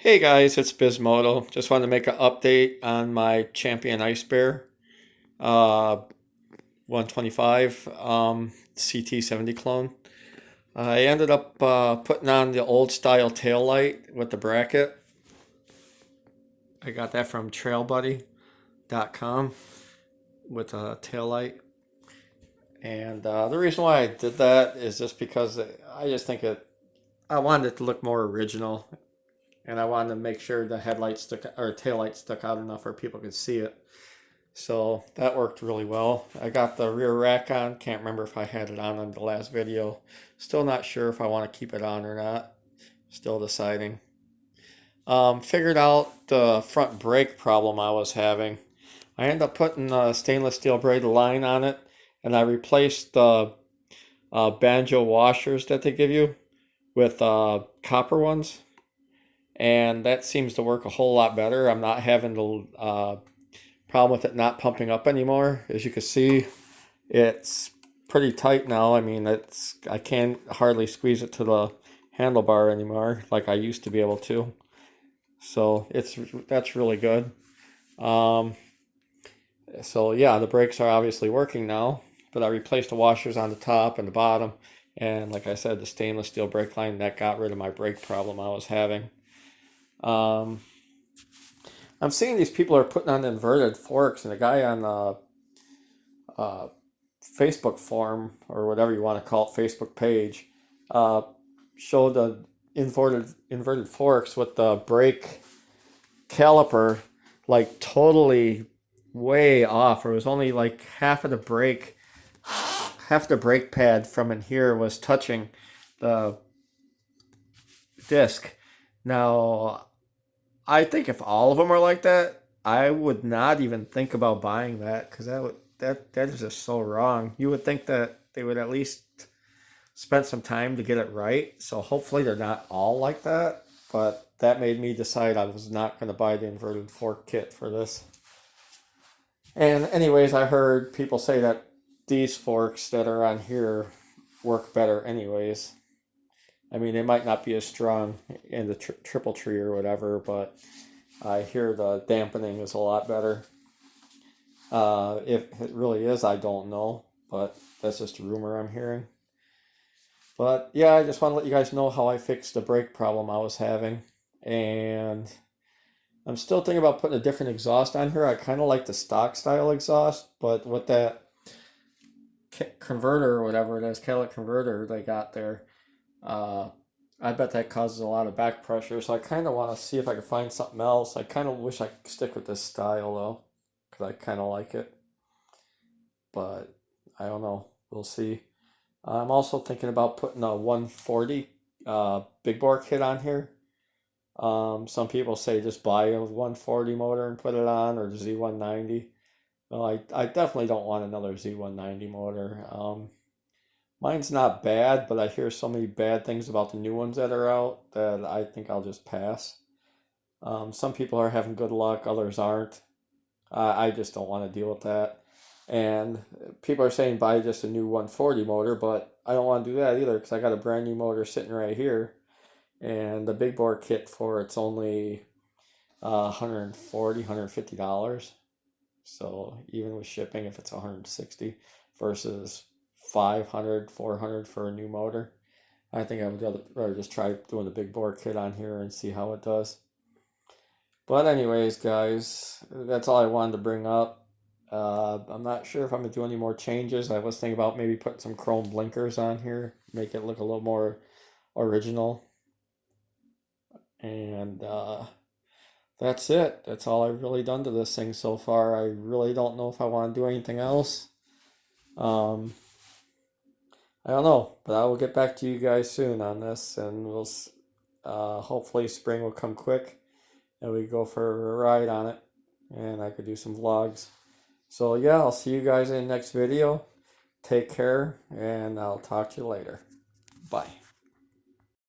Hey guys, it's Bismoto. Just wanted to make an update on my Champion Ice Bear uh, 125 ct70 clone. I ended up putting on the old style tail light with the bracket. I got that from trailbuddy.com with a tail light. And the reason why I did that is just because I just think I wanted it to look more original, and I wanted to make sure the headlight stuck or tail light stuck out enough where people could see it. So that worked really well. I got the rear rack on. Can't remember if I had it on in the last video. Still not sure if I want to keep it on or not. Still deciding. Figured out the front brake problem I was having. I ended up putting a stainless steel braided line on it, and I replaced the banjo washers that they give you with copper ones, and that seems to work a whole lot better. I'm not having the problem with it not pumping up anymore. As you can see, it's pretty tight now. I mean, I can't hardly squeeze it to the handlebar anymore like I used to be able to. So that's really good. Um, so yeah, the brakes are obviously working now, but I replaced the washers on the top and the bottom, and like I said, the stainless steel brake line that got rid of my brake problem I was having. Um, I'm seeing these people are putting on inverted forks, and a guy on uh, Facebook forum or whatever you want to call it, Facebook page, uh, showed the inverted forks with the brake caliper like totally way off. Or it was only like half the brake pad from in here was touching the disc. Now, I think if all of them are like that, I would not even think about buying that, because that is just so wrong. You would think that they would at least spend some time to get it right. So hopefully they're not all like that. But that made me decide I was not going to buy the inverted fork kit for this. And anyways, I heard people say that these forks that are on here work better anyways. I mean, they might not be as strong in the triple tree or whatever, but I hear the dampening is a lot better. If it really is, I don't know, but that's just a rumor I'm hearing. But yeah, I just want to let you guys know how I fixed the brake problem I was having. And I'm still thinking about putting a different exhaust on here. I kind of like the stock style exhaust, but with that converter or whatever it is, catalytic converter they got there, uh, I bet that causes a lot of back pressure. So I kind of want to see if I can find something else. I kind of wish I could stick with this style though, because I kind of like it. But I don't know. We'll see. I'm also thinking about putting a 140 big bore kit on here. Some people say just buy a 140 motor and put it on, or Z190. Well, I definitely don't want another Z190 motor. Mine's not bad, but I hear so many bad things about the new ones that are out that I think I'll just pass. Some people are having good luck, others aren't. I just don't want to deal with that. And people are saying buy just a new 140 motor, but I don't want to do that either, because I got a brand new motor sitting right here, and the big bore kit for it's only 140, $150. So even with shipping, if it's 160 versus 500, 400 for a new motor, I think I would rather just try doing the big bore kit on here and see how it does. But anyways, guys, that's all I wanted to bring up. I'm not sure if I'm going to do any more changes. I was thinking about maybe putting some chrome blinkers on here, make it look a little more original. And that's it. That's all I've really done to this thing so far. I really don't know if I want to do anything else. Um, I don't know, but I will get back to you guys soon on this, and hopefully spring will come quick, and we go for a ride on it, and I could do some vlogs. So yeah, I'll see you guys in the next video. Take care, and I'll talk to you later. Bye.